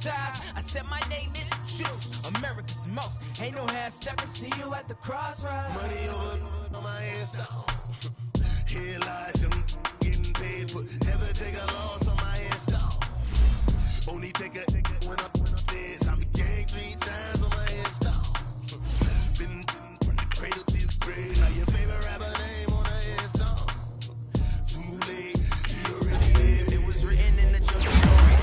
ties. I said my name is Juice, America's most. Ain't no half stepping, see you at the crossroads. Money over on my install. Here lies young getting paid for. Never take a loss on my install. Only take a when I'm dead. I'm a gang 3 times on my install. Been from the cradle to the grave. Now your favorite rapper name on the install. Too late, you already lived. It was written in the children's story.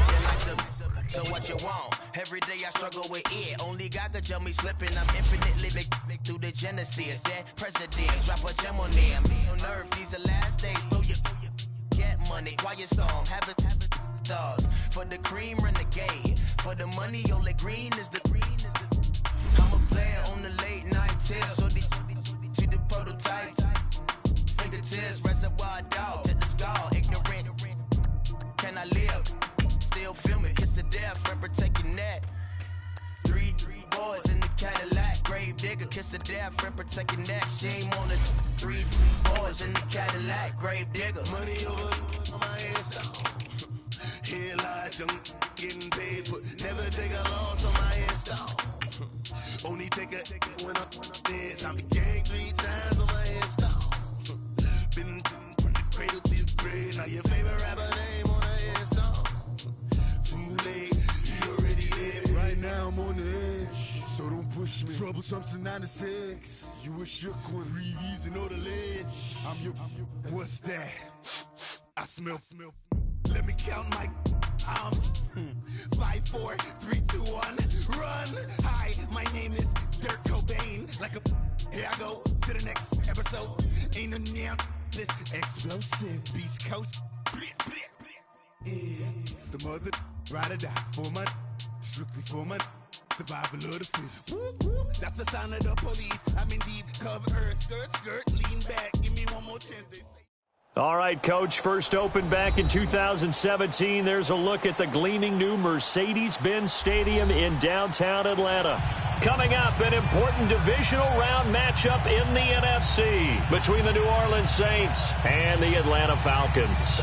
So what you want? Every day I struggle with it. Only God could tell me slipping. I'm infinitely big through the genesis. Dead presidents, drop a gem on them. On earth, these the last days. Throw your get money, quiet storm. Have it thoughts. For the cream, renegade. For the money, only green is the green. I'm a player on the late night tip. So the prototype. Fingertips, reservoir dog. To the skull, ignorant. Can I live? Still film it, kiss to death, friend protect your neck. Three boys in the Cadillac, grave digger, kiss to death, friend protect your neck. Shame on the three boys in the Cadillac, grave digger. Money over on my install. Here lies young, getting paid for. Never take a loss on my install. Only take a when I'm dead. I'm a gang 3 times on my install. Been from the cradle to the grave. Now your favorite rapper name on the install. Too late, you already lived. Right now I'm on the edge, so don't push me. Troublesome to 96. You a shook one, breeze and know the ledge. I'm your, what's that? I smell. Let me count my 5, 4, 3, 2, 1, run. Hi, my name is Dirk Cobain. Like a, here I go to the next episode. Ain't no damn this explosive Beast Coast. The mother ride or die for my strictly for my survival of the fittest. That's the sound of the police. I'm in deep cover earth, skirt, lean back. Give me one more chance. They say. All right, Coach, first opened back in 2017. There's a look at the gleaming new Mercedes-Benz Stadium in downtown Atlanta. Coming up, an important divisional round matchup in the NFC between the New Orleans Saints and the Atlanta Falcons.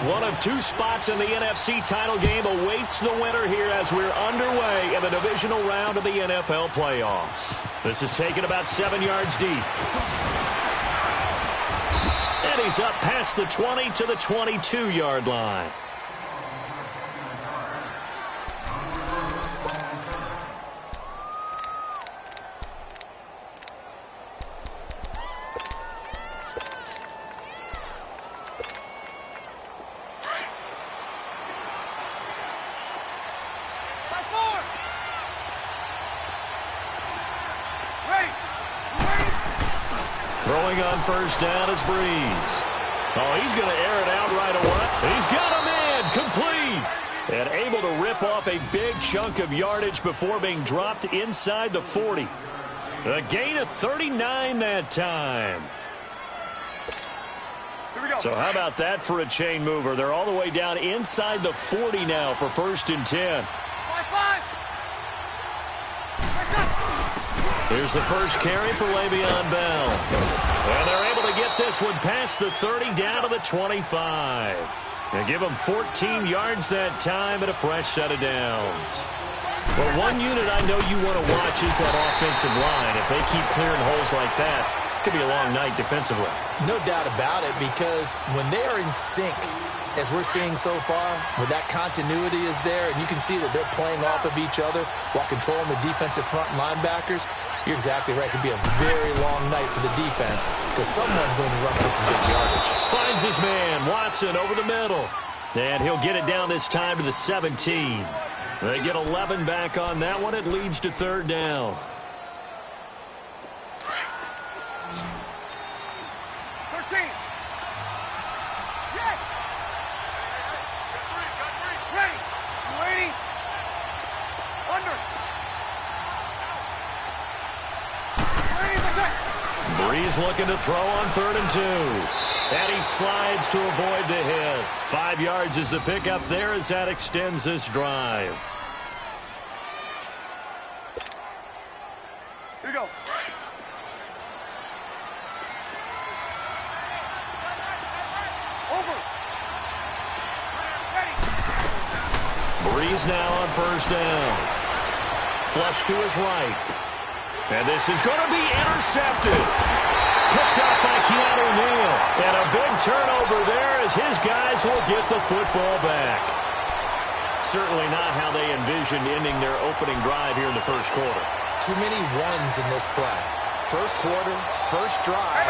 One of 2 spots in the NFC title game awaits the winner here as we're underway in the divisional round of the NFL playoffs. This is taken about 7 yards deep. And he's up past the 20 to the 22-yard line. Throwing on first down is Breeze. Oh, he's going to air it out right away. He's got him in, complete. And able to rip off a big chunk of yardage before being dropped inside the 40. A gain of 39 that time. Here we go. So how about that for a chain mover? They're all the way down inside the 40 now for 1st and 10. 5-5. Here's the first carry for Le'Veon Bell. And they're able to get this one past the 30 down to the 25. And give them 14 yards that time and a fresh set of downs. Well, one unit I know you want to watch is that offensive line. If they keep clearing holes like that, it could be a long night defensively. No doubt about it, because when they are in sync, as we're seeing so far, when that continuity is there, and you can see that they're playing off of each other while controlling the defensive front linebackers, you're exactly right. It could be a very long night for the defense because someone's going to run for some big yardage. Finds his man, Watson, over the middle. And he'll get it down this time to the 17. They get 11 back on that one. It leads to 3rd down. 13. Yes. Ready. You waiting? Under. Breeze looking to throw on 3rd and 2. And he slides to avoid the hit. 5 yards is the pickup there as that extends this drive. Here we go. Breeze now on first down. Flush to his right. And this is going to be intercepted. Picked up by Keanu Neal. And a big turnover there as his guys will get the football back. Certainly not how they envisioned ending their opening drive here in the first quarter. Too many ones in this play. First quarter, first drive,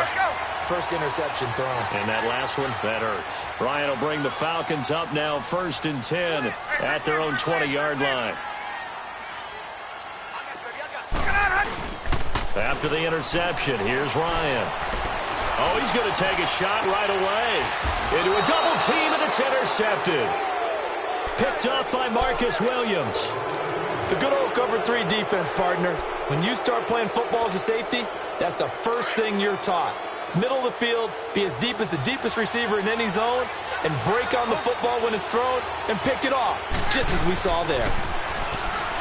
first interception thrown. And that last one, that hurts. Ryan will bring the Falcons up now 1st and 10 at their own 20-yard line. After the interception, here's Ryan. Oh, he's going to take a shot right away. Into a double team, and it's intercepted. Picked up by Marcus Williams. The good old cover 3 defense, partner. When you start playing football as a safety, that's the first thing you're taught. Middle of the field, be as deep as the deepest receiver in any zone, and break on the football when it's thrown and pick it off, just as we saw there.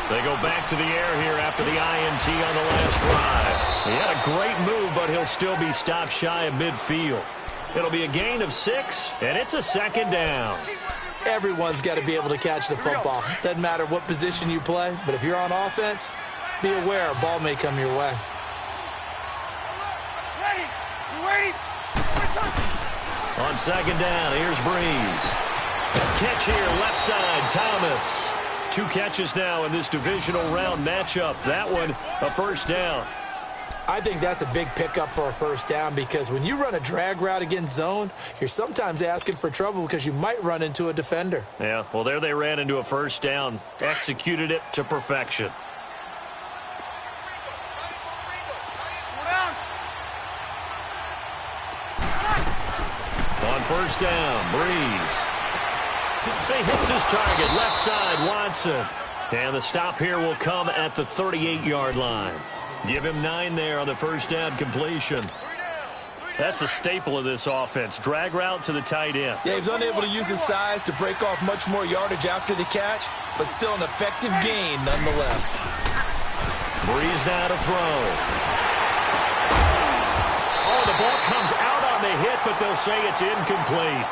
They go back to the air here after the INT on the last drive. He had a great move, but he'll still be stopped shy of midfield. It'll be a gain of 6, and it's a 2nd down. Everyone's got to be able to catch the football. Doesn't matter what position you play, but if you're on offense, be aware a ball may come your way. On 2nd down, here's Breeze. Catch here, left side, Thomas. 2 catches now in this divisional round matchup. That one, a first down. I think that's a big pickup for a first down because when you run a drag route against zone, you're sometimes asking for trouble because you might run into a defender. Yeah, well, there they ran into a first down. Executed it to perfection. On first down, Breeze. He hits his target, left side, Watson. And the stop here will come at the 38-yard line. Give him 9 there on the first down completion. That's a staple of this offense. Drag route to the tight end. Yeah, he was unable to use his size to break off much more yardage after the catch, but still an effective gain nonetheless. Breeze now to throw. Oh, the ball comes out on the hit, but they'll say it's incomplete.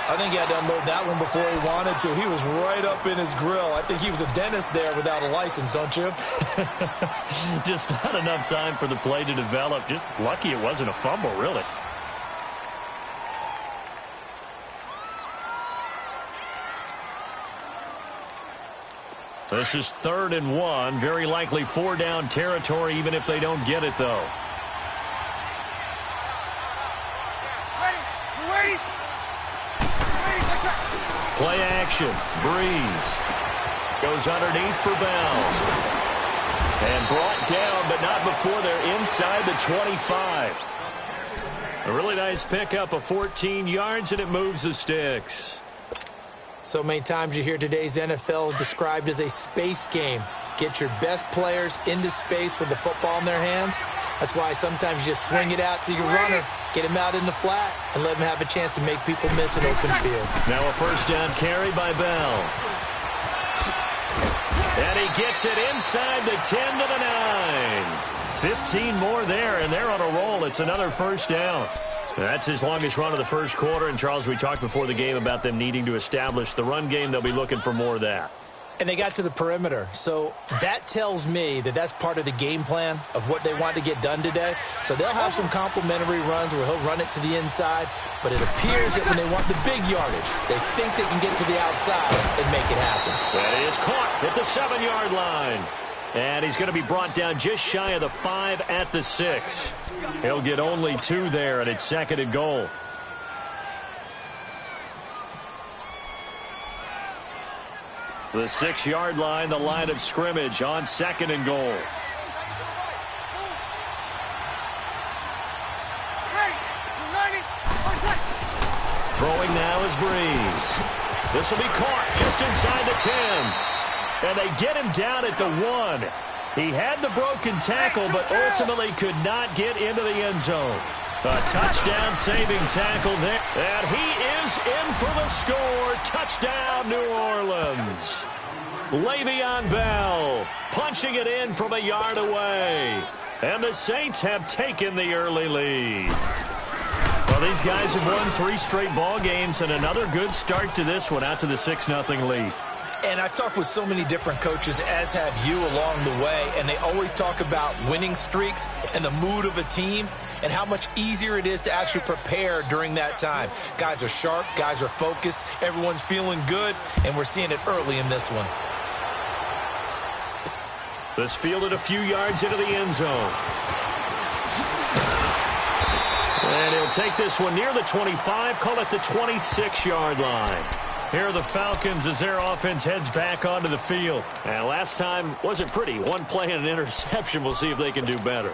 I think he had to unload that one before he wanted to. He was right up in his grill. I think he was a dentist there without a license, don't you? Just not enough time for the play to develop. Just lucky it wasn't a fumble, really. This is 3rd and 1. Very likely 4-down territory, even if they don't get it, though. Play action. Breeze goes underneath for Bell. And brought down, but not before they're inside the 25. A really nice pickup of 14 yards, and it moves the sticks. So many times you hear today's NFL described as a space game. Get your best players into space with the football in their hands. That's why sometimes you just swing it out to your runner, get him out in the flat, and let him have a chance to make people miss an open field. Now a first down carry by Bell. And he gets it inside the 10 to the 9. 15 more there, and they're on a roll. It's another first down. That's his longest run of the first quarter. And, Charles, we talked before the game about them needing to establish the run game. They'll be looking for more of that. And they got to the perimeter. So that tells me that that's part of the game plan of what they want to get done today. So they'll have some complementary runs where he'll run it to the inside. But it appears that when they want the big yardage, they think they can get to the outside and make it happen. That is caught at the 7-yard line. And he's going to be brought down just shy of the 5 at the 6. He'll get only 2 there, and it's 2nd and goal. The 6-yard line, the line of scrimmage on 2nd and goal. Throwing now is Breeze. This will be caught just inside the 10. And they get him down at the 1. He had the broken tackle, but ultimately could not get into the end zone. A touchdown-saving tackle there. And he is in for the score. Touchdown, New Orleans. LILVEEJR Bell punching it in from a yard away. And the Saints have taken the early lead. Well, these guys have won 3 straight ball games, and another good start to this one out to the 6-0 lead. And I've talked with so many different coaches, as have you, along the way, and they always talk about winning streaks and the mood of a team and how much easier it is to actually prepare during that time. Guys are sharp, guys are focused, everyone's feeling good, and we're seeing it early in this one. This fielded a few yards into the end zone. And he'll take this one near the 25, call it the 26-yard line. Here are the Falcons as their offense heads back onto the field. And last time wasn't pretty. One play and an interception. We'll see if they can do better.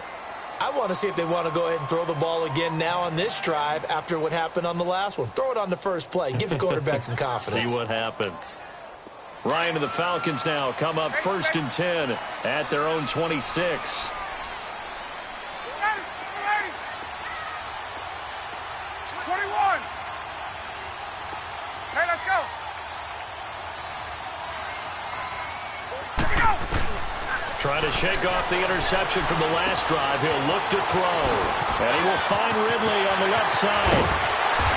I want to see if they want to go ahead and throw the ball again now on this drive after what happened on the last one. Throw it on the first play. Give the quarterback some confidence. See what happens. Ryan and the Falcons now come up 1st and 10 at their own 26. Trying to shake off the interception from the last drive. He'll look to throw. And he will find Ridley on the left side.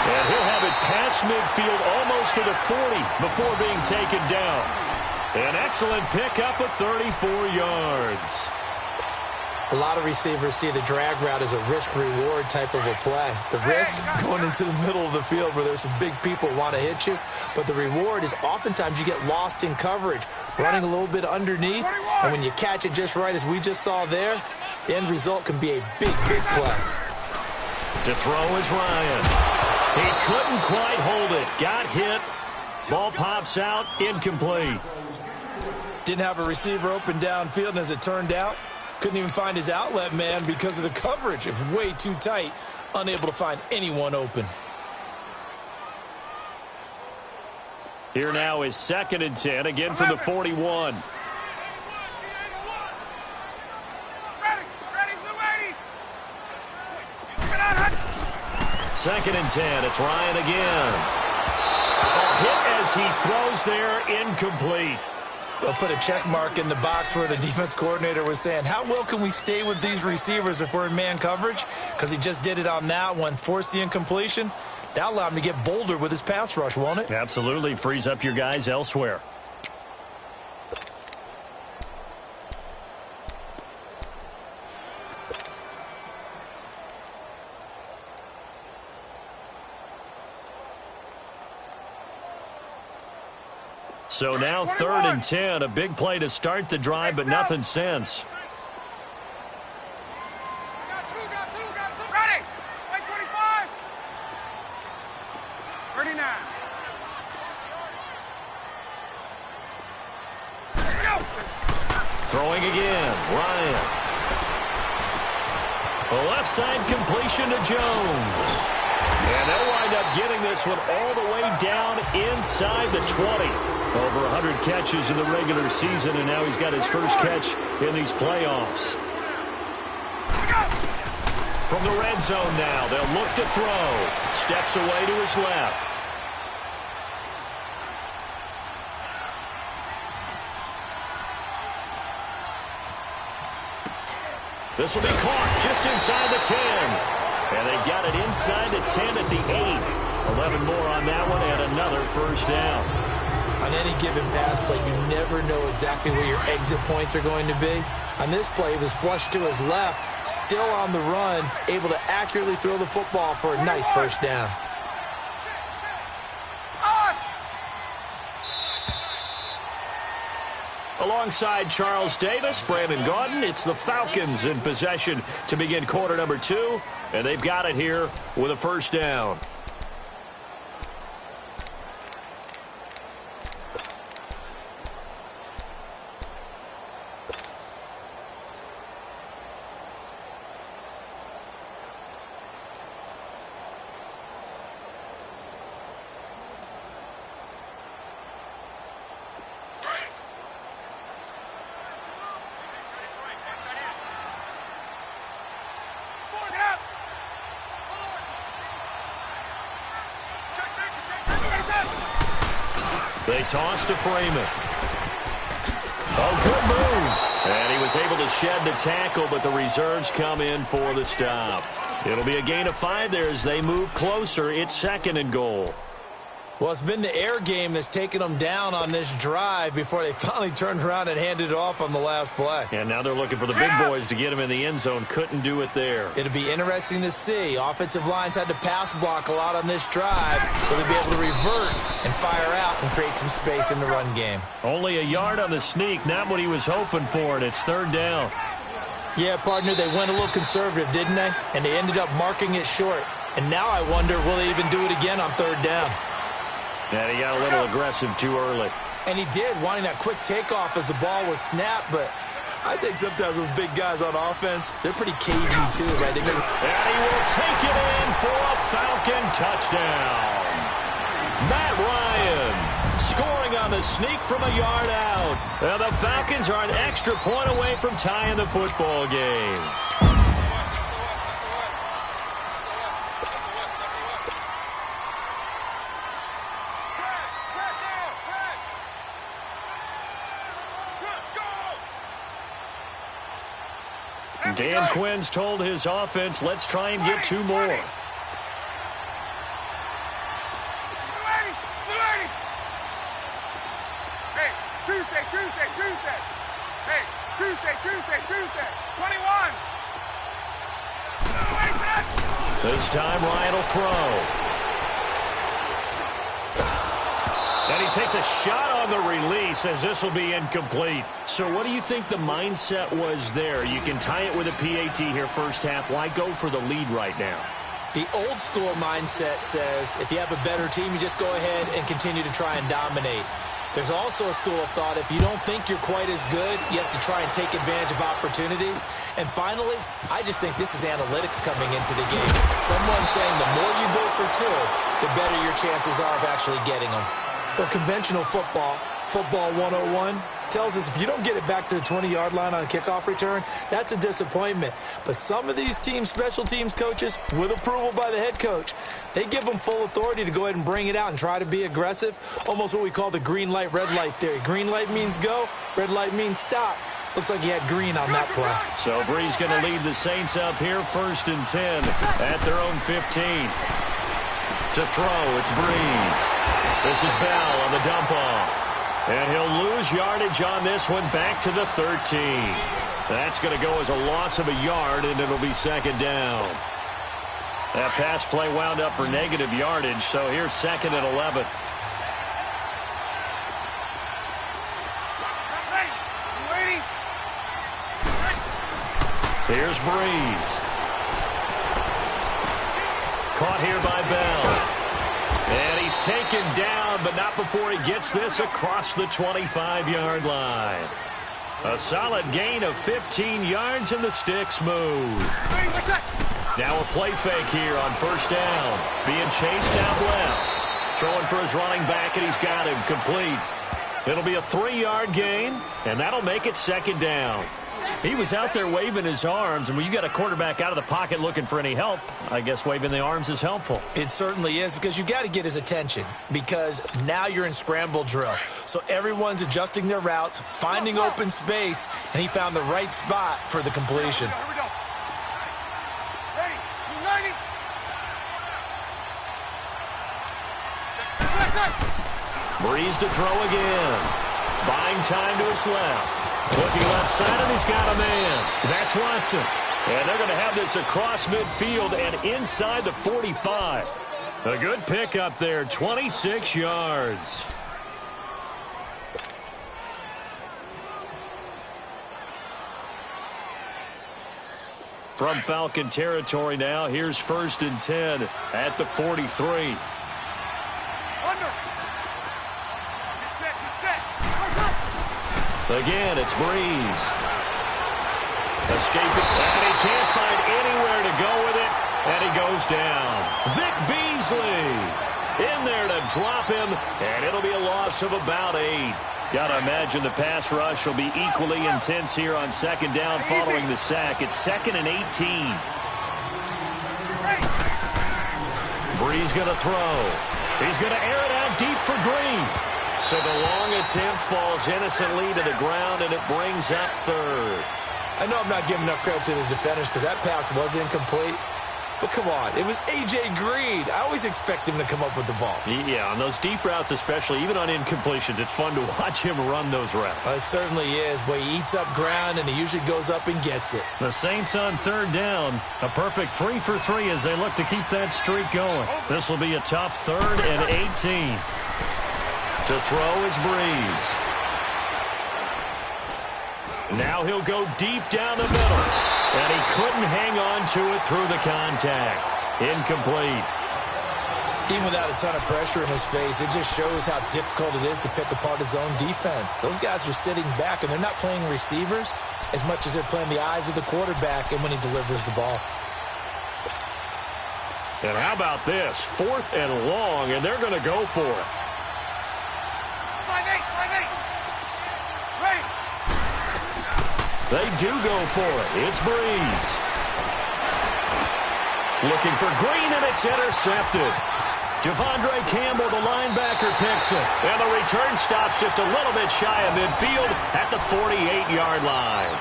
And he'll have it past midfield almost to the 40 before being taken down. An excellent pickup of 34 yards. A lot of receivers see the drag route as a risk-reward type of a play. The risk going into the middle of the field where there's some big people want to hit you. But the reward is oftentimes you get lost in coverage, running a little bit underneath. And when you catch it just right, as we just saw there, the end result can be a big, big play. To throw is Ryan. He couldn't quite hold it. Got hit. Ball pops out. Incomplete. Didn't have a receiver open downfield, and as it turned out, couldn't even find his outlet man because of the coverage. It was way too tight, unable to find anyone open. Here now is 2nd and 10, again from the 41. Second and 10, it's Ryan again. A hit as he throws there, incomplete. They'll put a check mark in the box where the defense coordinator was saying, how well can we stay with these receivers if we're in man coverage? Because he just did it on that one, forced the incompletion. That'll allow him to get bolder with his pass rush, won't it? Absolutely. Frees up your guys elsewhere. So now 3rd and 10, a big play to start the drive, but nothing since. Ready. 25. 39. Throwing again, Ryan. A left side completion to Jones. And they'll wind up getting this one all the way down inside the 20. Over 100 catches in the regular season, and now he's got his first catch in these playoffs. From the red zone now, they'll look to throw. Steps away to his left. This will be caught just inside the 10. And they've got it inside the 10 at the 8. 11 more on that one, and another first down. On any given pass play, you never know exactly where your exit points are going to be. On this play, it was flushed to his left, still on the run, able to accurately throw the football for a nice first down. Alongside Charles Davis, Brandon Gaudin, it's the Falcons in possession to begin quarter number 2, and they've got it here with a first down. They toss to Freeman. Oh, good move. And he was able to shed the tackle, but the reserves come in for the stop. It'll be a gain of 5 there as they move closer. It's 2nd and goal. Well, it's been the air game that's taken them down on this drive before they finally turned around and handed it off on the last play. And now they're looking for the big boys to get him in the end zone. Couldn't do it there. It'll be interesting to see. Offensive lines had to pass block a lot on this drive. Will they be able to revert and fire out and create some space in the run game? Only a yard on the sneak, not what he was hoping for, and it's third down. Yeah, partner, they went a little conservative, didn't they? And they ended up marking it short. And now I wonder, will they even do it again on third down? And he got a little aggressive too early. And he did, wanting that quick takeoff as the ball was snapped. But I think sometimes those big guys on offense, they're pretty cagey too, right? And he will take it in for a Falcon touchdown. Matt Ryan scoring on the sneak from a yard out. And the Falcons are an extra point away from tying the football game. Dan Quinn's told his offense, let's try and get two more. Hey, Tuesday. Hey, Tuesday. 21. This time Ryan will throw. And he takes a shot on the release as this will be incomplete. So what do you think the mindset was there? You can tie it with a PAT here first half. Why go for the lead right now? The old school mindset says if you have a better team, you just go ahead and continue to try and dominate. There's also a school of thought, if you don't think you're quite as good, you have to try and take advantage of opportunities. And finally, I just think this is analytics coming into the game. Someone saying the more you go for two, the better your chances are of actually getting them. Well, conventional football 101, tells us if you don't get it back to the 20-yard line on a kickoff return, that's a disappointment. But some of these teams, special teams coaches, with approval by the head coach, they give them full authority to go ahead and bring it out and try to be aggressive, almost what we call the green light, red light theory. Green light means go, red light means stop. Looks like he had green on that play. So Brees going to lead the Saints up here, 1st and 10 at their own 15. To throw, it's Brees. This is Bell on the dump off. And he'll lose yardage on this one, back to the 13. That's going to go as a loss of a yard, and it'll be 2nd down. That pass play wound up for negative yardage, so here's 2nd and 11. Here's Brees. Caught here by Bell. And he's taken down, but not before he gets this across the 25-yard line. A solid gain of 15 yards, and the sticks move. Now a play fake here on 1st down. Being chased out left. Throwing for his running back, and he's got him complete. It'll be a 3-yard gain, and that'll make it 2nd down. He was out there waving his arms, and when you got a quarterback out of the pocket looking for any help, I guess waving the arms is helpful. It certainly is, because you got to get his attention, because now you're in scramble drill. So everyone's adjusting their routes, finding open space, and he found the right spot for the completion. Here we go. Ready? Brees to throw again. Buying time to his left. Looking left side, and he's got a man. That's Watson. And they're going to have this across midfield and inside the 45. A good pickup there, 26 yards. From Falcon territory now, here's 1st and 10 at the 43. Again, it's Brees. Escaping, and he can't find anywhere to go with it, and he goes down. Vic Beasley in there to drop him, and it'll be a loss of about 8. Got to imagine the pass rush will be equally intense here on 2nd down following the sack. It's 2nd and 18. Brees going to throw. He's going to air it out deep for Green. So the long attempt falls innocently to the ground, and it brings up 3rd. I know I'm not giving enough credit to the defenders because that pass was incomplete, But come on, it was A.J. Green. I always expect him to come up with the ball. Yeah, on those deep routes especially, even on incompletions, it's fun to watch him run those routes. It certainly is, but he eats up ground, and he usually goes up and gets it. The Saints on third down. A perfect 3 for 3 as they look to keep that streak going. This will be a tough 3rd and 18. To throw is Breeze. Now he'll go deep down the middle. And he couldn't hang on to it through the contact. Incomplete. Even without a ton of pressure in his face, it just shows how difficult it is to pick apart his own defense. Those guys are sitting back, and they're not playing receivers as much as they're playing the eyes of the quarterback and when he delivers the ball. And how about this? 4th and long, and they're going to go for it. Ready. They do go for it. It's Breeze. Looking for Green, and it's intercepted. Devondre Campbell, the linebacker, picks it. And the return stops just a little bit shy of midfield at the 48-yard line.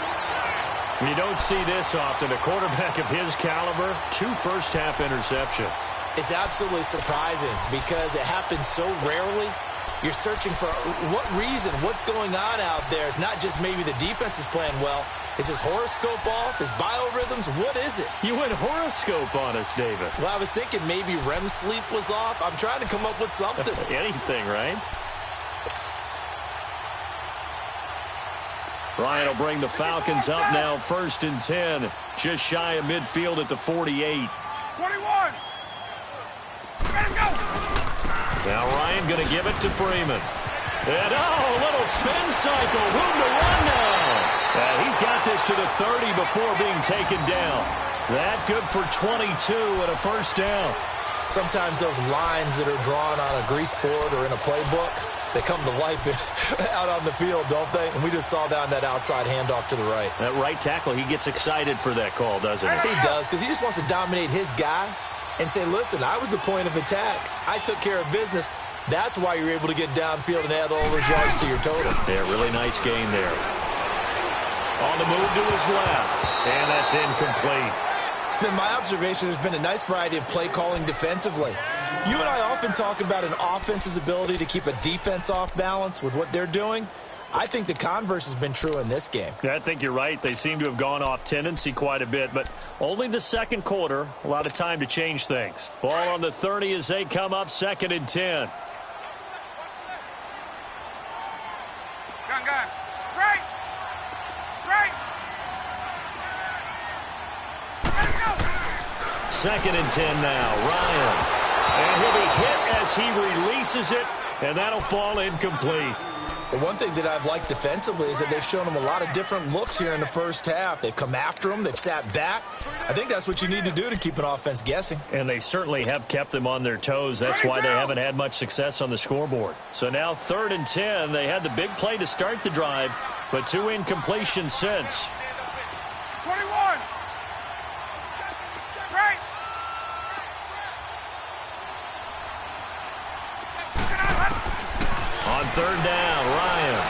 You don't see this often. A quarterback of his caliber, 2 first-half interceptions. It's absolutely surprising because it happens so rarely. You're searching for what reason, what's going on out there. It's not just maybe the defense is playing well. Is his horoscope off? His biorhythms? What is it? You went horoscope on us, David. Well, I was thinking maybe REM sleep was off. I'm trying to come up with something. Anything, right? Ryan will bring the Falcons up now, 1st and 10. Just shy of midfield at the 48. 21. Ready to go. Now Ryan going to give it to Freeman. And, a little spin cycle. Room to run now. He's got this to the 30 before being taken down. That good for 22 and a first down. Sometimes those lines that are drawn on a grease board or in a playbook, they come to life out on the field, don't they? And we just saw that on that outside handoff to the right. That right tackle, he gets excited for that call, doesn't he? He does, because he just wants to dominate his guy and say, listen, I was the point of attack. I took care of business. That's why you're able to get downfield and add all those yards to your total. Yeah, really nice gain there. On the move to his left, and that's incomplete. It's been my observation there's been a nice variety of play calling defensively. You and I often talk about an offense's ability to keep a defense off balance with what they're doing. I think the converse has been true in this game. Yeah, I think you're right. They seem to have gone off tendency quite a bit, but only the second quarter, a lot of time to change things. Ball on the 30 as they come up, 2nd and 10. Gun. Right. Ready to go. 2nd and 10 now. Ryan. And he'll be hit as he releases it, and that'll fall incomplete. Well, one thing that I've liked defensively is that they've shown him a lot of different looks here in the first half. They've come after him. They've sat back. I think that's what you need to do to keep an offense guessing. And they certainly have kept them on their toes. That's why they haven't had much success on the scoreboard. So now 3rd and 10. They had the big play to start the drive, but 2 incompletions since. 21. Right. On 3rd down, Ryan.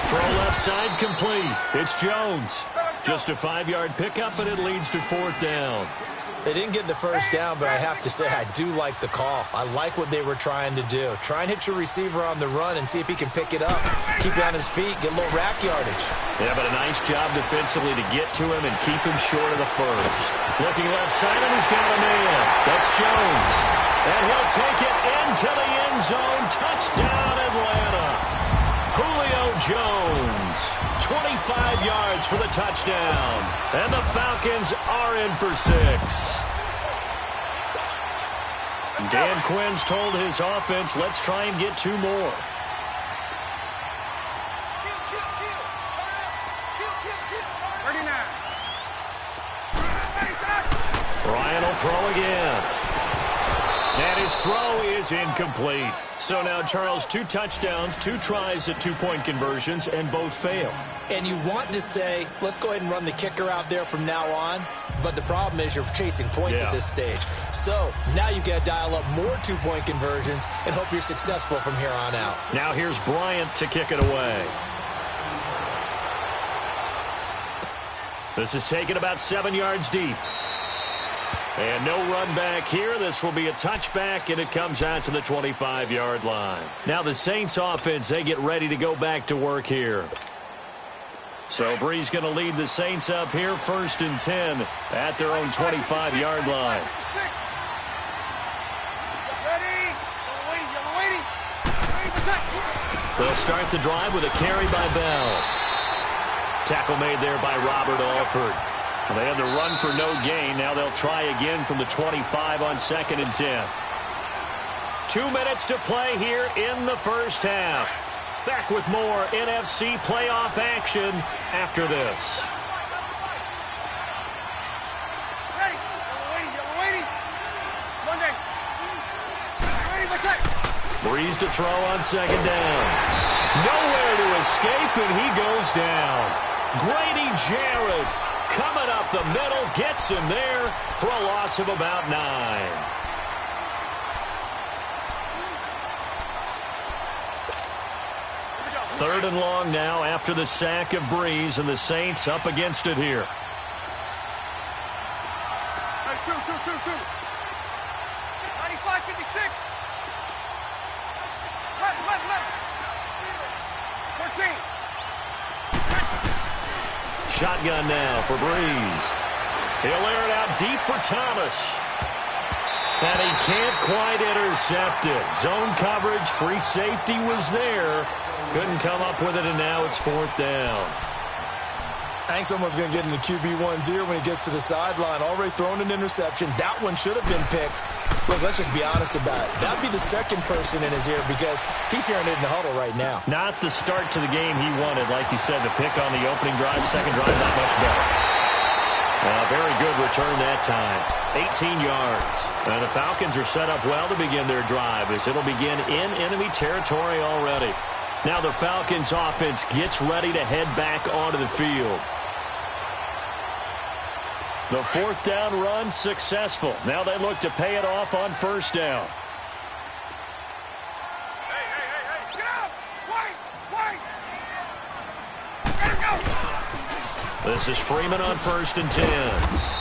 Throw left side complete. It's Jones. Just a 5-yard pickup, and it leads to 4th down. They didn't get the first down, but I have to say I do like the call. I like what they were trying to do. Try and hit your receiver on the run and see if he can pick it up. Keep it on his feet, get a little rack yardage. Yeah, but a nice job defensively to get to him and keep him short of the first. Looking left side, and he's got a man. That's Jones. And he'll take it into the end zone. Touchdown, Atlanta. Julio Jones, 25 yards for the touchdown. And the Falcons are in for 6. Dan Quinn's told his offense, let's try and get 2 more. Ryan will throw again. And his throw is incomplete. So now, Charles, 2 touchdowns, 2 tries at 2-point conversions, and both fail. And you want to say, let's go ahead and run the kicker out there from now on. But the problem is you're chasing points at this stage. So now you got to dial up more 2-point conversions and hope you're successful from here on out. Now here's Bryant to kick it away. This is taken about 7 yards deep. And no run back here. This will be a touchback, and it comes out to the 25-yard line. Now the Saints offense, they get ready to go back to work here. So Bree's going to lead the Saints up here, 1st and 10 at their own 25-yard line. They'll start the drive with a carry by Bell. Tackle made there by Robert Alford. They had the run for no gain. Now they'll try again from the 25 on 2nd and 10. 2 minutes to play here in the first half. Back with more NFC playoff action after this. Breeze to throw on 2nd down. Nowhere to escape, and he goes down. Grady Jarrett coming up the middle, gets him there for a loss of about 9. Third and long now after the sack of Breeze, and the Saints up against it here. Hey, two. 95-56. Left. 14. Shotgun now for Breeze. He'll air it out deep for Thomas. And he can't quite intercept it. Zone coverage, free safety was there. Couldn't come up with it, and now it's 4th down. I think someone's going to get into QB1's ear when he gets to the sideline. Already thrown an interception. That one should have been picked. Look, let's just be honest about it. That'd be the second person in his ear because he's hearing it in the huddle right now. Not the start to the game he wanted. Like you said, the pick on the opening drive, second drive, not much better. Very good return that time. 18 yards. And the Falcons are set up well to begin their drive as it'll begin in enemy territory already. Now the Falcons offense gets ready to head back onto the field. The 4th down run successful. Now they look to pay it off on 1st down. Hey. Get out! Wait! Let him go! This is Freeman on 1st and 10.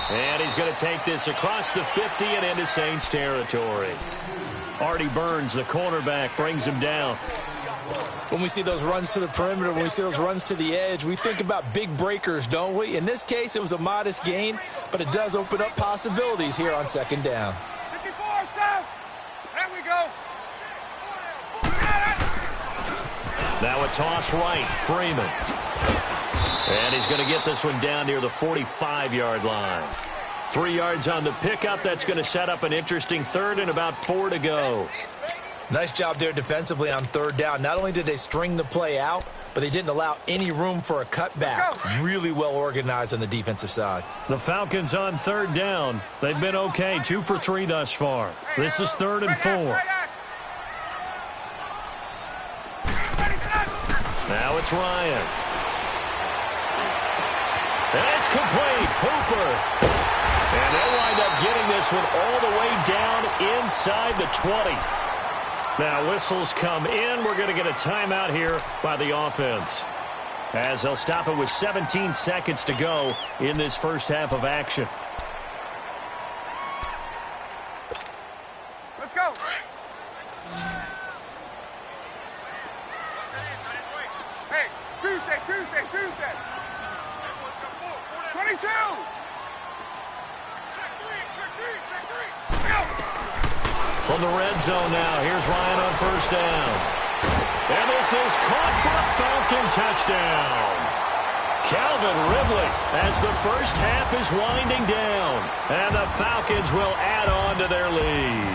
And he's going to take this across the 50 and into Saints territory. Artie Burns, the cornerback, brings him down. When we see those runs to the perimeter, when we see those runs to the edge, we think about big breakers, don't we? In this case, it was a modest gain, but it does open up possibilities here on 2nd down. 54, south. There we go. Now a toss right, Freeman. And he's going to get this one down near the 45-yard line. 3 yards on the pickup. That's going to set up an interesting 3rd and about 4 to go. Nice job there defensively on 3rd down. Not only did they string the play out, but they didn't allow any room for a cutback. Really well organized on the defensive side. The Falcons on 3rd down. They've been okay, 2 for 3 thus far. This is 3rd and 4. Now it's Ryan. And it's complete. Hooper. And they'll wind up getting this one all the way down inside the 20. Now whistles come in. We're going to get a timeout here by the offense, as they'll stop it with 17 seconds to go in this first half of action. Let's go. Hey, Tuesday. 22. Check three. From the red zone now, here's Ryan on 1st down. And this is caught for a Falcon touchdown. Calvin Ridley as the first half is winding down. And the Falcons will add on to their lead.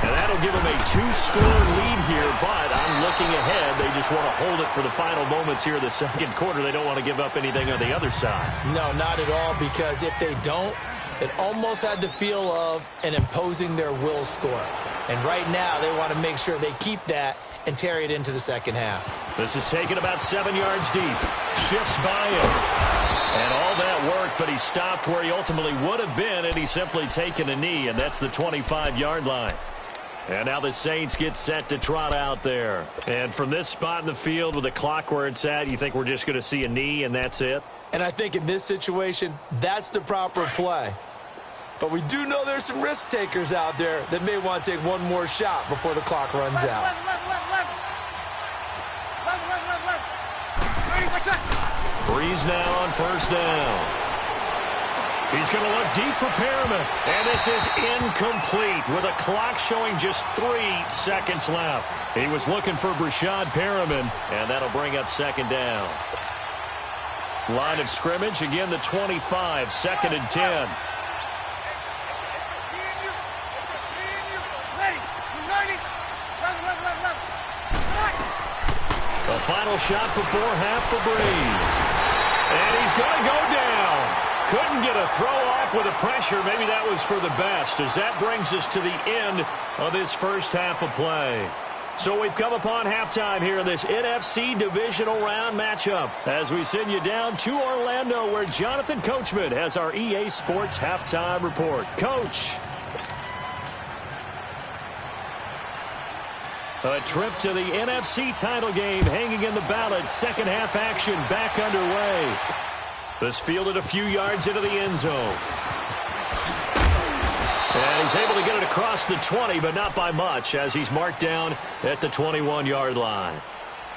And that'll give them a 2-score lead here, but I'm looking ahead. They just want to hold it for the final moments here of the second quarter. They don't want to give up anything on the other side. No, not at all, because if they don't, it almost had the feel of an imposing their will score. And right now, they want to make sure they keep that and carry it into the second half. This is taken about 7 yards deep. Shifts by him. And all that work, but he stopped where he ultimately would have been, and he's simply taken a knee, and that's the 25-yard line. And now the Saints get set to trot out there. And from this spot in the field with the clock where it's at, you think we're just going to see a knee and that's it? And I think in this situation, that's the proper play. But we do know there's some risk takers out there that may want to take one more shot before the clock runs out. Breeze now on first down. He's going to look deep for Perriman. And this is incomplete with a clock showing just 3 seconds left. He was looking for Brashad Perriman, and that'll bring up second down. Line of scrimmage, again the 25, second and 10. The final shot before half for Breeze. And he's going to go down. Couldn't get a throw off with the pressure. Maybe that was for the best, as that brings us to the end of this first half of play. So we've come upon halftime here in this NFC divisional round matchup as we send you down to Orlando, where Jonathan Coachman has our EA Sports halftime report. Coach. A trip to the NFC title game hanging in the balance. Second half action back underway. This fielded a few yards into the end zone. And he's able to get it across the 20, but not by much, as he's marked down at the 21-yard line.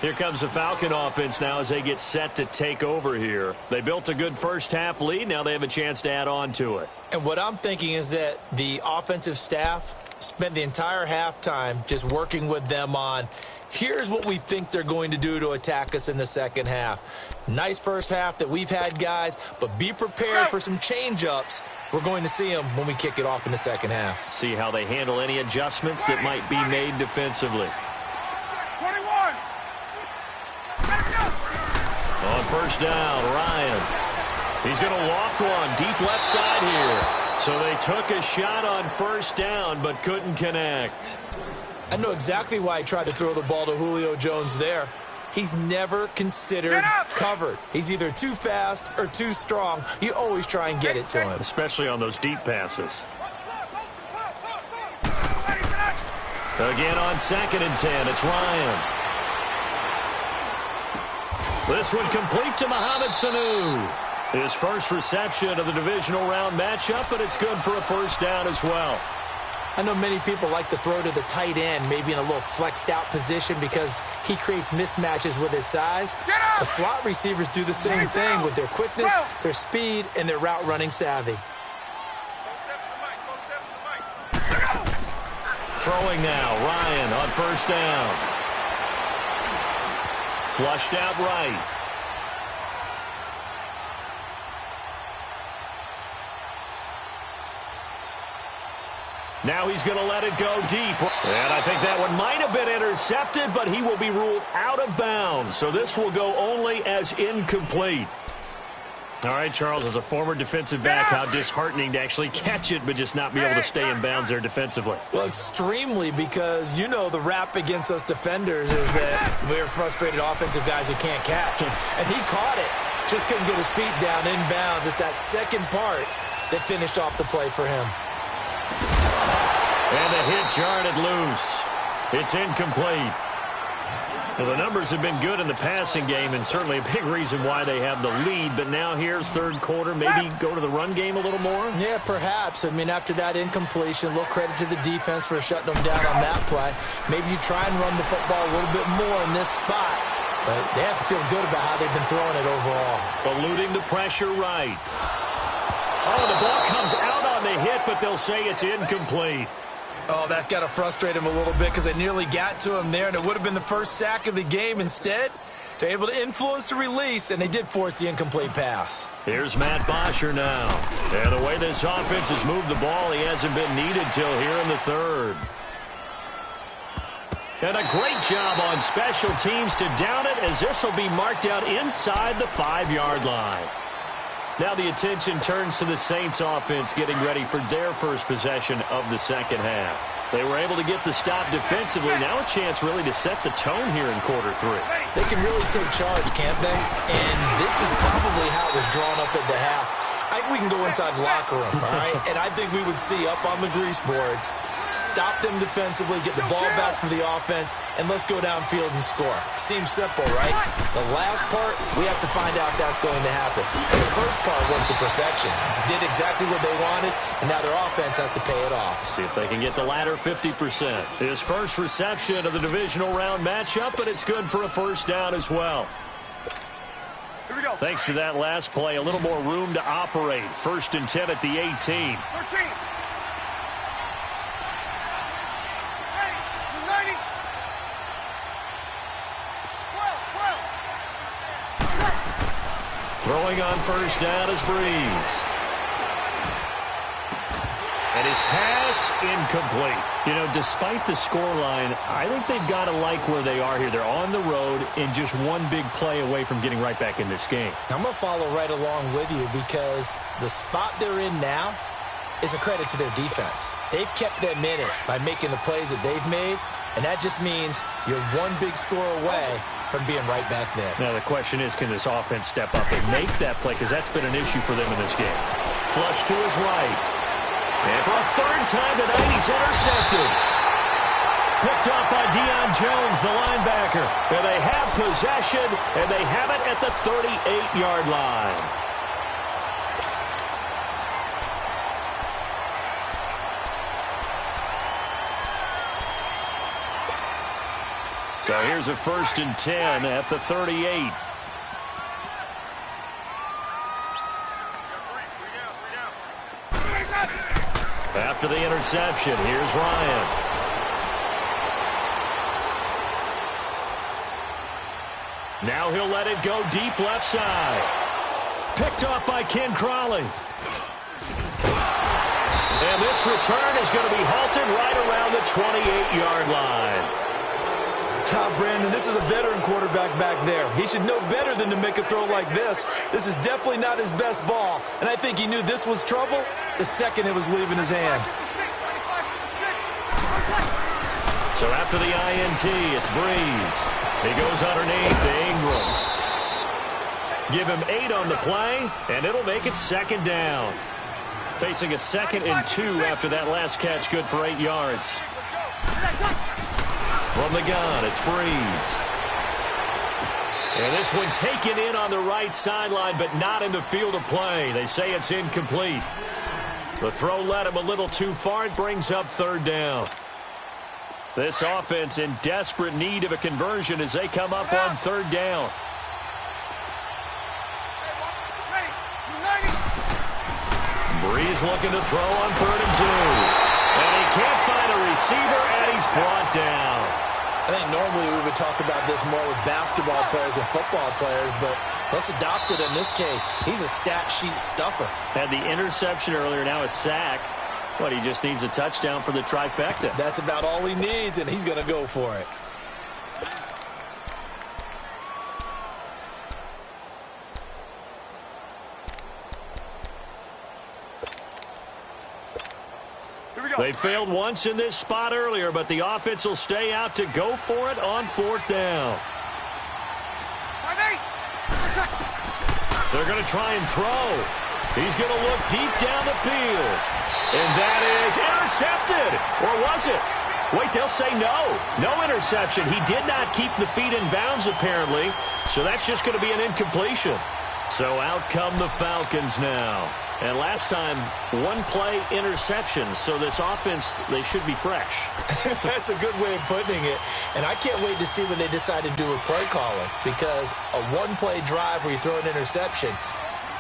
Here comes the Falcon offense now as they get set to take over here. They built a good first half lead. Now they have a chance to add on to it. And what I'm thinking is that the offensive staff spent the entire halftime just working with them on, here's what we think they're going to do to attack us in the second half. Nice first half that we've had, guys, but be prepared for some change-ups. We're going to see them when we kick it off in the second half. See how they handle any adjustments that might be made defensively. 21. On first down, Ryan. He's going to loft one deep left side here. So they took a shot on first down, but couldn't connect. I know exactly why he tried to throw the ball to Julio Jones there. He's never considered covered. He's either too fast or too strong. You always try and get it to him. Especially on those deep passes. Again on second and 10, it's Ryan. This one complete to Mohamed Sanu. His first reception of the divisional round matchup, but it's good for a first down as well. I know many people like to throw to the tight end, maybe in a little flexed out position because he creates mismatches with his size. The slot receivers do the same thing with their quickness, their speed, and their route running savvy. Throwing now, Ryan on first down. Flushed out right. Now he's going to let it go deep. And I think that one might have been intercepted, but he will be ruled out of bounds. So this will go only as incomplete. All right, Charles, as a former defensive back, how disheartening to actually catch it, but just not be able to stay in bounds there defensively. Well, extremely, because you know the rap against us defenders is that we're frustrated offensive guys who can't catch. And he caught it. Just couldn't get his feet down in bounds. It's that second part that finished off the play for him. And the hit jarred it loose. It's incomplete. Well, the numbers have been good in the passing game, and certainly a big reason why they have the lead. But now here, third quarter, maybe go to the run game a little more? Yeah, perhaps. I mean, after that incompletion, a little credit to the defense for shutting them down on that play. Maybe you try and run the football a little bit more in this spot. But they have to feel good about how they've been throwing it overall. Eluding the pressure right. Oh, the ball comes out on the hit, but they'll say it's incomplete. Oh, that's got to frustrate him a little bit because they nearly got to him there, and it would have been the first sack of the game. Instead, they're able to influence the release, and they did force the incomplete pass. Here's Matt Bosher now. And the way this offense has moved the ball, he hasn't been needed till here in the third. And a great job on special teams to down it, as this will be marked out inside the 5-yard line. Now the attention turns to the Saints offense getting ready for their first possession of the second half. They were able to get the stop defensively. Now a chance really to set the tone here in quarter three. They can really take charge, can't they? And this is probably how it was drawn up at the half. I think we can go inside the locker room, all right? And I think we would see up on the grease boards, stop them defensively, get the ball back for the offense, and let's go downfield and score. Seems simple, right? The last part, we have to find out if that's going to happen. The first part worked to perfection. Did exactly what they wanted, and now their offense has to pay it off. See if they can get the latter 50%. His first reception of the divisional round matchup, but it's good for a first down as well. Here we go. Thanks to that last play, a little more room to operate. 1st and 10 at the 18. 13. Hey, 90. 12. Throwing on first down is Breeze. And his pass incomplete. You know, despite the scoreline, I think they've got to like where they are here. They're on the road and just one big play away from getting right back in this game. I'm going to follow right along with you because the spot they're in now is a credit to their defense. They've kept them in it by making the plays that they've made, and that just means you're one big score away from being right back there. Now the question is, can this offense step up and make that play? Because that's been an issue for them in this game. Flush to his right. And for a third time tonight, he's intercepted. Picked off by Deion Jones, the linebacker. And they have possession, and they have it at the 38-yard line. So here's a 1st and 10 at the 38. After the interception, here's Ryan. Now he'll let it go deep left side. Picked off by Ken Crawley. And this return is going to be halted right around the 28-yard line. Brandon, this is a veteran quarterback back there. He should know better than to make a throw like this. This is definitely not his best ball, and I think he knew this was trouble the second it was leaving his hand. So after the INT, it's Breeze. He goes underneath to Ingram. Give him 8 on the play, and it'll make it 2nd down. Facing a 2nd and 2 after that last catch, good for 8 yards. From the gun, it's Breeze. And this one taken in on the right sideline, but not in the field of play. They say it's incomplete. The throw led him a little too far. It brings up 3rd down. This offense in desperate need of a conversion as they come up on 3rd down. Breeze looking to throw on 3rd and 2. And he can't find a receiver, and he's brought down. I think normally we would talk about this more with basketball players and football players, but let's adopt it in this case. He's a stat sheet stuffer. Had the interception earlier, now a sack. But he just needs a touchdown for the trifecta. That's about all he needs, and he's going to go for it. They failed once in this spot earlier, but the offense will stay out to go for it on 4th down. They're going to try and throw. He's going to look deep down the field. And that is intercepted. Or was it? Wait, they'll say no. No interception. He did not keep the feet in bounds, apparently. So that's just going to be an incompletion. So out come the Falcons now. And last time, 1-play interception. So this offense, they should be fresh. That's a good way of putting it. And I can't wait to see what they decide to do with play calling. Because a 1-play drive where you throw an interception,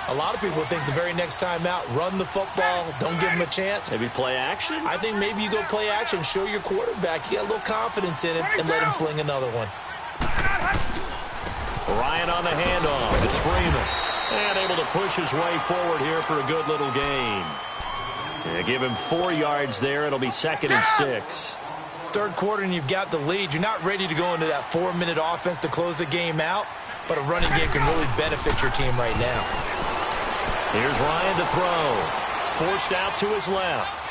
a lot of people think the very next time out, run the football, don't give him a chance. Maybe play action? I think maybe you go play action, show your quarterback you got a little confidence in him, and let him fling another one. Ryan on the handoff. It's Freeman. And able to push his way forward here for a good little gain. Yeah, give him 4 yards there. It'll be 2nd and 6. Third quarter and you've got the lead. You're not ready to go into that 4-minute offense to close the game out, but a running game can really benefit your team right now. Here's Ryan to throw. Forced out to his left.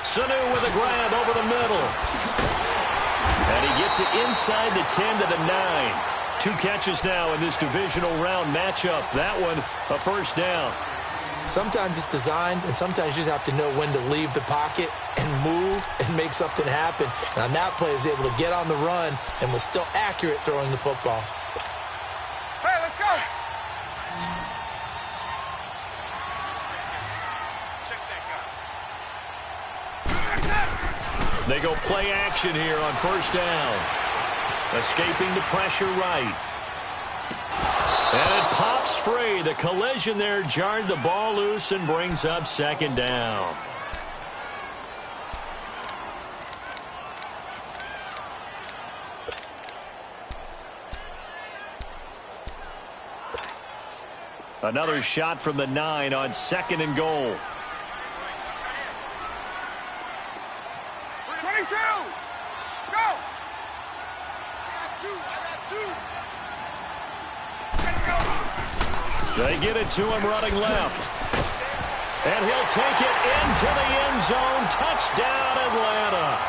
Sanu with a grab over the middle. And he gets it inside the 10 to the 9. 2 catches now in this divisional round matchup. That one, a first down. Sometimes it's designed, and sometimes you just have to know when to leave the pocket and move and make something happen. And on that play, he was able to get on the run and was still accurate throwing the football. Hey, let's go! They go play action here on first down. Escaping the pressure right. And it pops free. The collision there jarred the ball loose and brings up second down. Another shot from the 9 on 2nd and goal. 22! Go! I got two. They get it to him running left. And he'll take it into the end zone. Touchdown, Atlanta.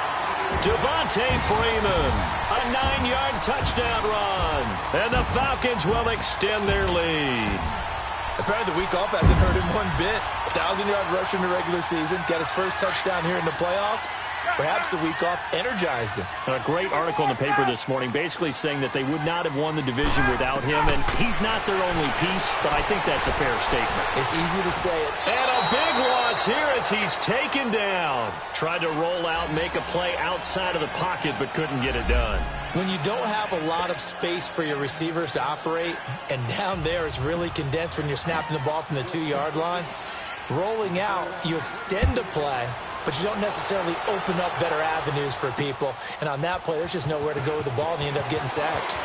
Devontae Freeman. A 9-yard touchdown run. And the Falcons will extend their lead. Apparently the week off hasn't hurt him one bit. 1,000-yard rush in the regular season. Got his first touchdown here in the playoffs. Perhaps the week off energized him. A great article in the paper this morning basically saying that they would not have won the division without him, and he's not their only piece, but I think that's a fair statement. It's easy to say it. And a big loss here as he's taken down. Tried to roll out, make a play outside of the pocket, but couldn't get it done. When you don't have a lot of space for your receivers to operate, and down there it's really condensed when you're snapping the ball from the 2-yard line, rolling out, you extend a play, but you don't necessarily open up better avenues for people. And on that play, there's just nowhere to go with the ball, and you end up getting sacked.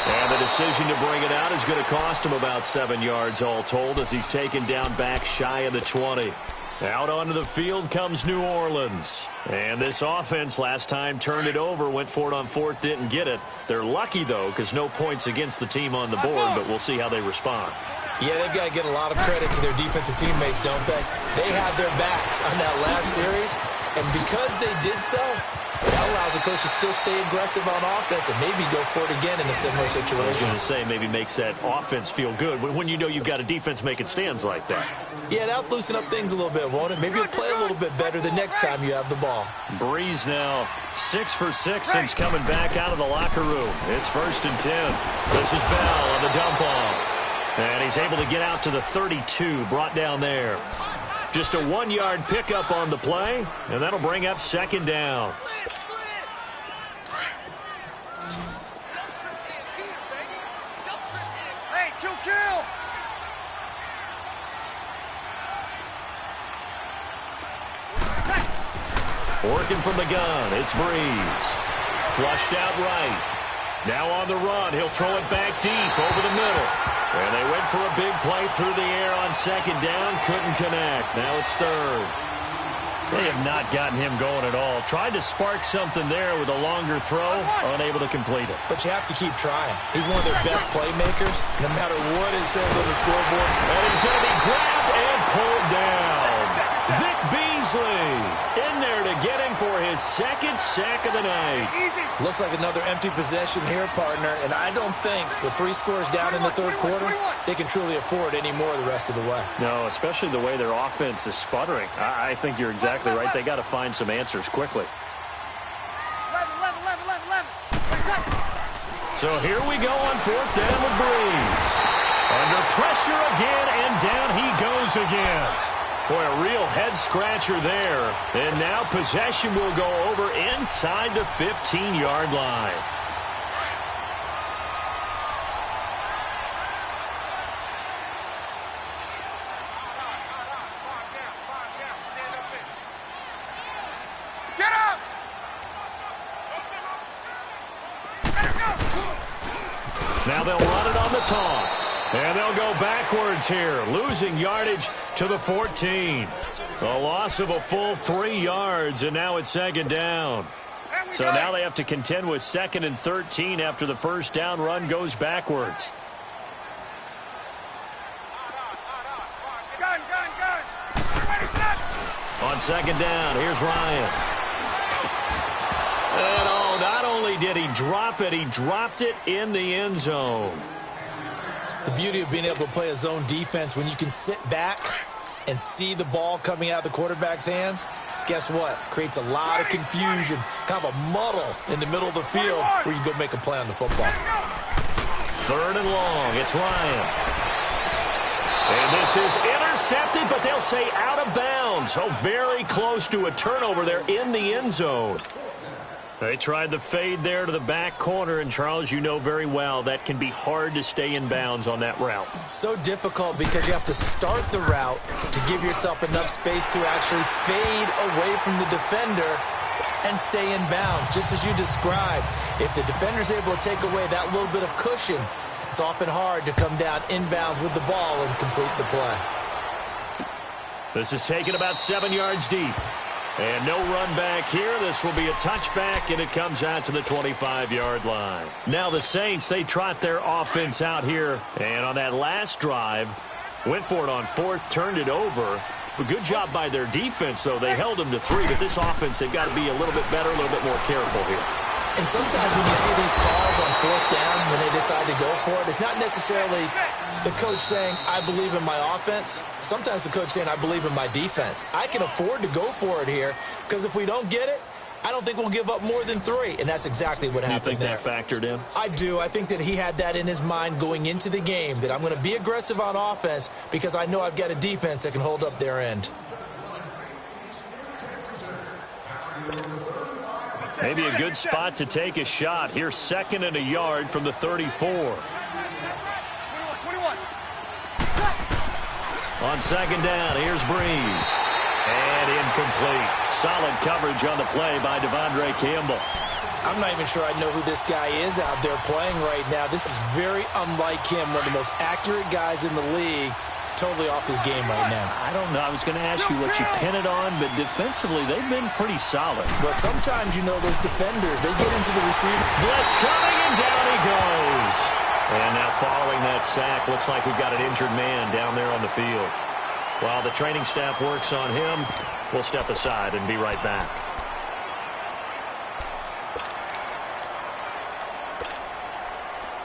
And the decision to bring it out is going to cost him about 7 yards all told as he's taken down back shy of the 20. Out onto the field comes New Orleans. And this offense last time turned it over, went for it on 4th, didn't get it. They're lucky, though, because no points against the team on the board, but we'll see how they respond. Yeah, they've got to get a lot of credit to their defensive teammates, don't they? They had their backs on that last series, and because they did so, that allows the coach to still stay aggressive on offense and maybe go for it again in a similar situation. I was going to say, maybe makes that offense feel good when you know you've got a defense making stands like that. Yeah, that'll loosen up things a little bit, won't it? Maybe you'll play a little bit better the next time you have the ball. Breeze now 6 for 6 since coming back out of the locker room. It's 1st and 10. This is Bell on the dump off. And he's able to get out to the 32, brought down there. Just a 1-yard pickup on the play, and that'll bring up 2nd down. Hey, kill! Working from the gun, it's Breeze. Flushed out right. Now on the run, he'll throw it back deep over the middle. And they went for a big play through the air on 2nd down. Couldn't connect. Now it's 3rd. They have not gotten him going at all. Tried to spark something there with a longer throw. Unable to complete it. But you have to keep trying. He's one of their best playmakers, no matter what it says on the scoreboard. And he's going to be grabbed and pulled down. Vic Beasley in there to get him for his 2nd sack of the night. Looks like another empty possession here, partner, and I don't think with 3 scores down in the 3rd quarter, they can truly afford any more the rest of the way. No, especially the way their offense is sputtering. I think you're exactly right. They got to find some answers quickly. 11. So here we go on 4th down with Breeze. Under pressure again, and down he goes again. Boy, a real head-scratcher there. And now possession will go over inside the 15-yard line. Get up! Now they'll run it on the toss. And they'll go backwards here, losing yardage to the 14. A loss of a full 3 yards, and now it's 2nd down. So now they have to contend with 2nd and 13 after the first down run goes backwards. Gun! On 2nd down, here's Ryan. And not only did he drop it. He dropped it in the end zone. The beauty of being able to play a zone defense when you can sit back and see the ball coming out of the quarterback's hands, guess what? Creates a lot of confusion, kind of a muddle in the middle of the field where you can go make a play on the football. 3rd and long. It's Ryan. And this is intercepted, but they'll say out of bounds. Oh, very close to a turnover there in the end zone. They tried the fade there to the back corner, and Charles, you know very well that can be hard to stay in bounds on that route. So difficult because you have to start the route to give yourself enough space to actually fade away from the defender and stay in bounds, just as you described. If the defender's able to take away that little bit of cushion, it's often hard to come down inbounds with the ball and complete the play. This is taken about 7 yards deep. And no run back here. This will be a touchback, and it comes out to the 25-yard line. Now the Saints, they trot their offense out here. And on that last drive, went for it on 4th, turned it over. A good job by their defense, though. They held them to 3, but this offense, they've got to be a little bit better, a little bit more careful here. And sometimes when you see these calls on 4th down, when they decide to go for it, it's not necessarily the coach saying, I believe in my offense. Sometimes the coach saying, I believe in my defense. I can afford to go for it here because if we don't get it, I don't think we'll give up more than 3. And that's exactly what happened there. You think that factored in? I do. I think that he had that in his mind going into the game, that I'm going to be aggressive on offense because I know I've got a defense that can hold up their end. Maybe a good spot to take a shot. Here's 2nd and a yard from the 34. 21. On 2nd down, here's Breeze. And incomplete. Solid coverage on the play by Devondre Campbell. I'm not even sure I know who this guy is out there playing right now. This is very unlike him, one of the most accurate guys in the league. Totally off his game right now. I don't know. I was going to ask you what you pin it on, but defensively, they've been pretty solid. Well, sometimes, you know, those defenders, they get into the receiver. Blitz coming, and down he goes. And now following that sack, looks like we've got an injured man down there on the field. While the training staff works on him, we'll step aside and be right back.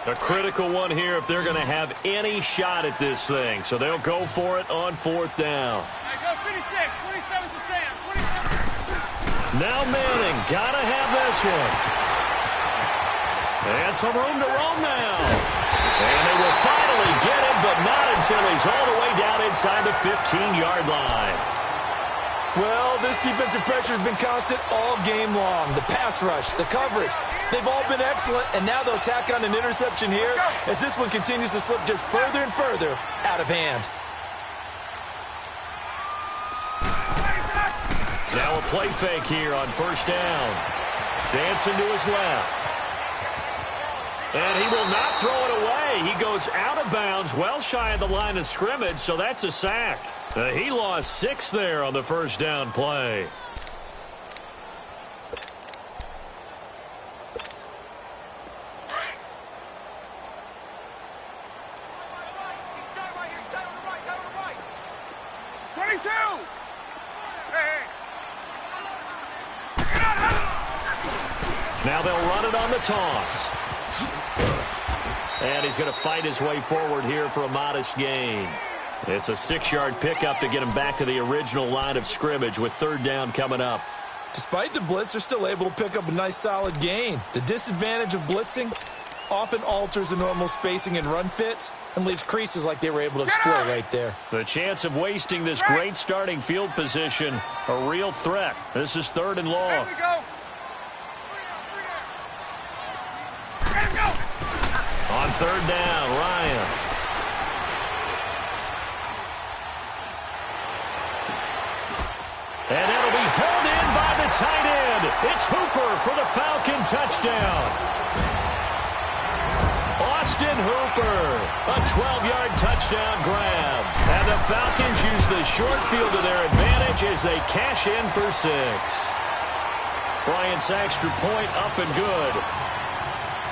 A critical one here if they're going to have any shot at this thing. So they'll go for it on 4th down. Go 56. 27 to Sam. 27. Now Manning, got to have this one. And some room to roam now. And they will finally get him, but not until he's all the way down inside the 15-yard line. Well, this defensive pressure has been constant all game long. The pass rush, the coverage, they've all been excellent, and now they'll tack on an interception here as this one continues to slip just further and further out of hand. Now a play fake here on 1st down. Dancing to his left. And he will not throw it away. He goes out of bounds, well shy of the line of scrimmage, so that's a sack. He lost 6 there on the 1st down play. Now they'll run it on the toss. And he's going to fight his way forward here for a modest gain. It's a 6-yard pickup to get him back to the original line of scrimmage with 3rd down coming up. Despite the blitz, they're still able to pick up a nice solid gain. The disadvantage of blitzing often alters the normal spacing and run fits and leaves creases like they were able to exploit right there. The chance of wasting this great starting field position, a real threat. This is 3rd and long. There we go. On 3rd down, Ryan. And that'll be held in by the tight end. It's Hooper for the Falcon touchdown. Austin Hooper, a 12-yard touchdown grab. And the Falcons use the short field to their advantage as they cash in for 6. Bryant's extra point up and good.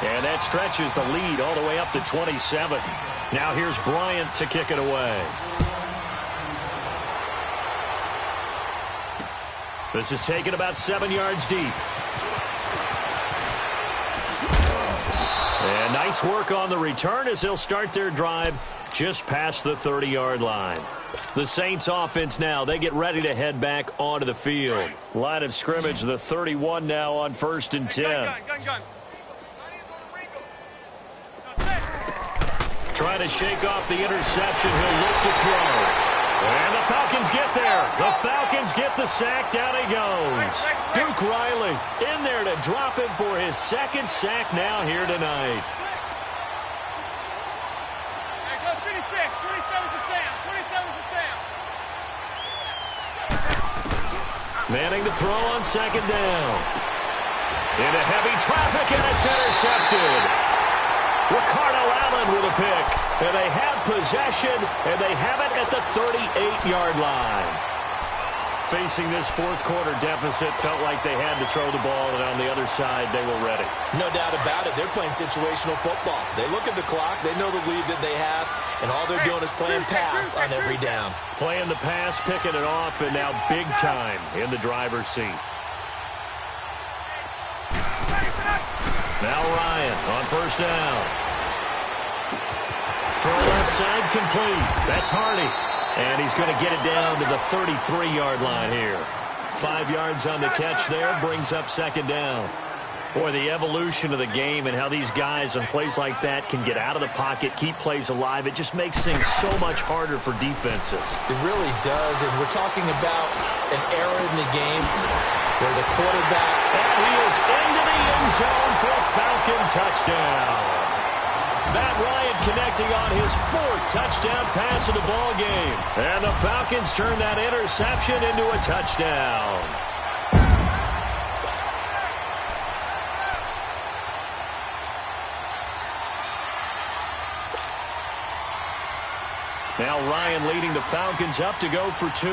And that stretches the lead all the way up to 27. Now here's Bryant to kick it away. This is taken about 7 yards deep. And nice work on the return as they'll start their drive just past the 30-yard line. The Saints offense now, they get ready to head back onto the field. Line of scrimmage, the 31 now on 1st and 10. Gun. Trying to shake off the interception. He'll look to throw. And the Falcons get there. The Falcons get the sack. Down he goes. Duke Riley in there to drop him for his second sack now here tonight. Go 26. 27 to Sam. 27 to Sam. Manning to throw on 2nd down. Into heavy traffic, and it's intercepted. Ricardo Allen with a pick. And they have possession, and they have it at the 38-yard line. Facing this fourth-quarter deficit, felt like they had to throw the ball, and on the other side, they were ready. No doubt about it. They're playing situational football. They look at the clock. They know the lead that they have, and all they're doing is playing pass on every down. Playing the pass, picking it off, and now big time in the driver's seat. Now Ryan on 1st down. Throw left side complete. That's Hardy. And he's going to get it down to the 33-yard line here. 5 yards on the catch there. Brings up 2nd down. Boy, the evolution of the game and how these guys on plays like that can get out of the pocket, keep plays alive. It just makes things so much harder for defenses. It really does. And we're talking about an era in the game where the quarterback... And he is into the end zone for a Falcon touchdown. Matt Ryan connecting on his 4th touchdown pass of the ball game. And the Falcons turn that interception into a touchdown. Now Ryan leading the Falcons up to go for 2.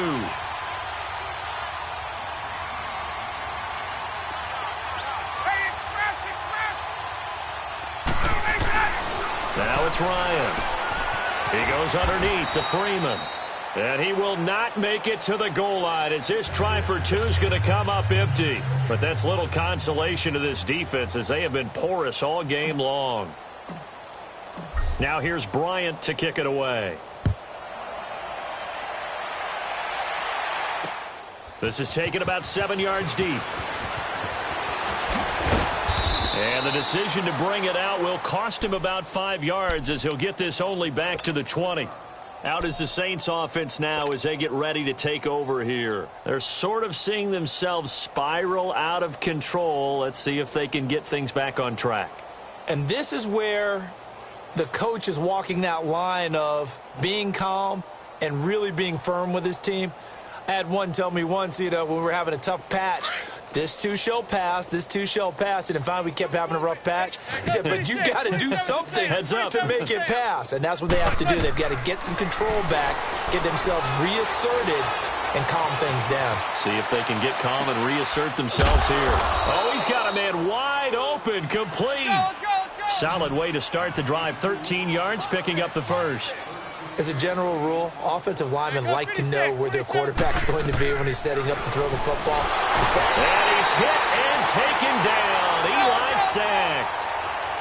Now it's Ryan. He goes underneath to Freeman. And he will not make it to the goal line as this try for 2 is going to come up empty. But that's little consolation to this defense as they have been porous all game long. Now here's Bryant to kick it away. This is taken about 7 yards deep. And the decision to bring it out will cost him about 5 yards as he'll get this only back to the 20. Out is the Saints offense now as they get ready to take over here. They're sort of seeing themselves spiral out of control. Let's see if they can get things back on track. And this is where the coach is walking that line of being calm and really being firm with his team. I had one tell me once, when we were having a tough patch, this too shall pass, this too shall pass. And finally we kept having a rough patch. He said, but you got to do something to make it pass. And that's what they have to do. They've got to get some control back, get themselves reasserted, and calm things down. See if they can get calm and reassert themselves here. Oh, he's got a man wide open, complete. Solid way to start the drive. 13 yards, picking up the first. As a general rule, offensive linemen like to know where their quarterback's going to be when he's setting up to throw the football. And he's hit and taken down. Eli sacked.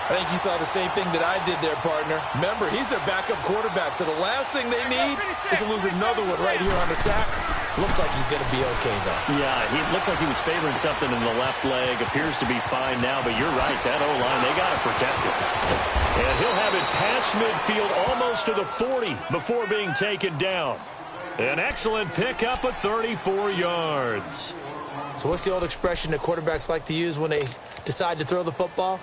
I think you saw the same thing that I did there, partner. Remember, he's their backup quarterback, so the last thing they need is to lose another one right here on the sack. Looks like he's going to be okay, though. Yeah, he looked like he was favoring something in the left leg. Appears to be fine now, but you're right. That O-line, they got to protect it. And he'll have it past midfield almost to the 40 before being taken down. An excellent pickup of 34 yards. So what's the old expression that quarterbacks like to use when they decide to throw the football?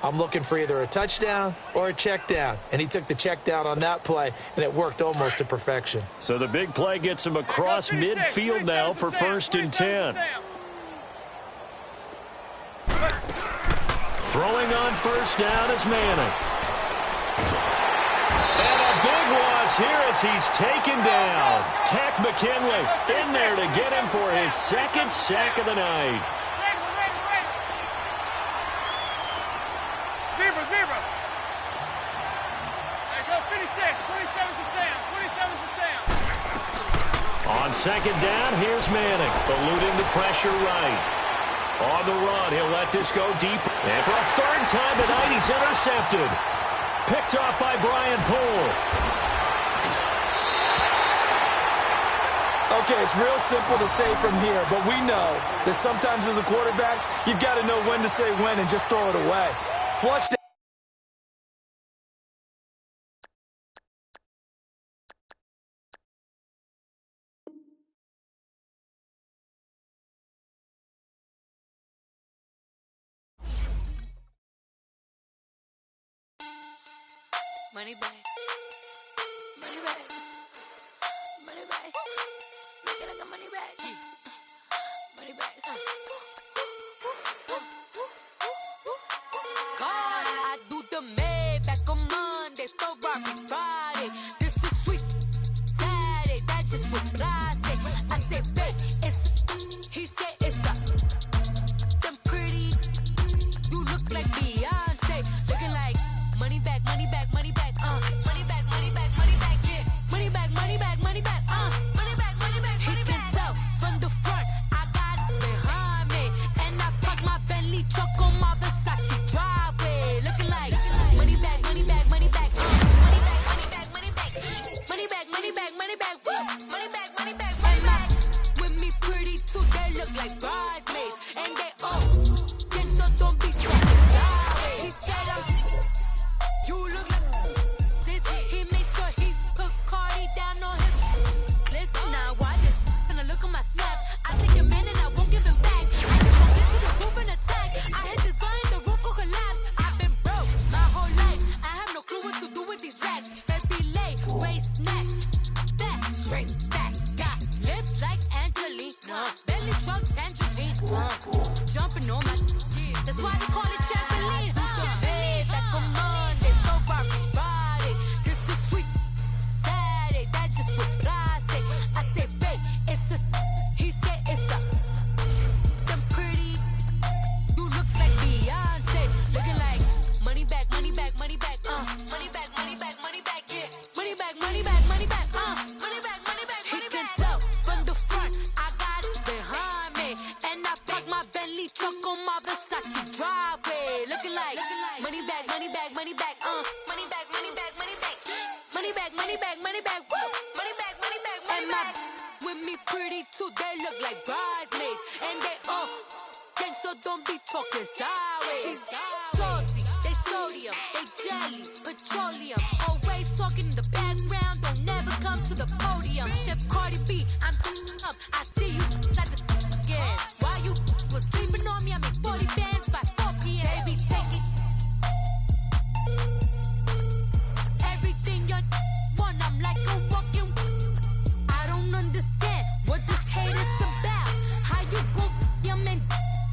I'm looking for either a touchdown or a check down. And he took the check down on that play, and it worked almost to perfection. So the big play gets him across midfield now for 1st and 10. Throwing on 1st down is Manning. And a big loss here as he's taken down. Tack McKinley in there to get him for his 2nd sack of the night. Zebra. Hey, go 56. 27 to Sam. 27 to Sam. On 2nd down, here's Manning, eluding the pressure right. On the run, he'll let this go deep. And for a third time tonight, he's intercepted. Picked off by Brian Poole. Okay, it's real simple to say from here, but we know that sometimes as a quarterback, you've got to know when to say when and just throw it away. Flush down. Money back. Money back. Money back. Make it like a money back. Money back. God, I do the Maybach on Monday, Ferrari Friday. This is sweet Saturday. That's just what I say. I say, babe, it's. He said it's a. Them pretty. You look like Beyonce. Looking like money back, money back, money back. Money back, money back, money back, yeah. Money back, money back, money back, money back, money back, money back. He can tell from the front, I got it behind me. And I park my Bentley truck on my Versace driveway. Looking like money back, money back, money back. Money back, money back, money back. Money back, money back, money back. Money back, money back, money back. With me pretty too, they look like bridesmaids. And they all, so don't be scared. He said you look like this. He made sure he put Cardi down on his list. Now why this? Gonna look at my snap. I take your man and I won't give him back. I just won't get to the roof and attack. I hit this guy in the roof will collapse. I've been broke my whole life. I have no clue what to do with these racks. Baby lay, waist snatch, back straight back. Got lips like Angelina, belly truck tangerine. Jumping on my, that's why they call it trampoline. Back on Monday, Ferrari Friday. This is sweet Saturday. That's just what I say. I say, babe, it's a. He said it's a. Them pretty. You look like Beyonce. Looking like money back, money back, money back. Money back, money back, money back. Yeah. Money back, money back, money back. Money back, money back, money back. He can tell from the front, I got it behind me, and I park my Bentley truck on my Versace driveway. Looking like money back, money back, money back. Money back, money back, money back. Money back, money back, money back. Woo. Money back, money back, money back. With me pretty too, they look like bridesmaids, and they all gang, so don't be talking sideways. Salty, they sodium, they jelly, petroleum. Always talking in the background, don't never come to the podium. Chef Cardi B, I'm up. I see you like the again. While you was sleeping on me, I make 40 bands by 4 p.m. Baby, take it. Everything you want, I'm like a walking. I don't understand what this hate is about. How you go, your man,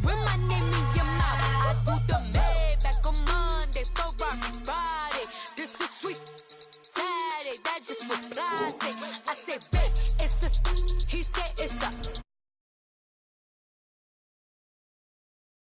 with my name in your mouth. I do the Maybach on Monday, Ferrari Friday. This is sweet Saturday, that's just what I say. I say, babe, it's a. He said it's a.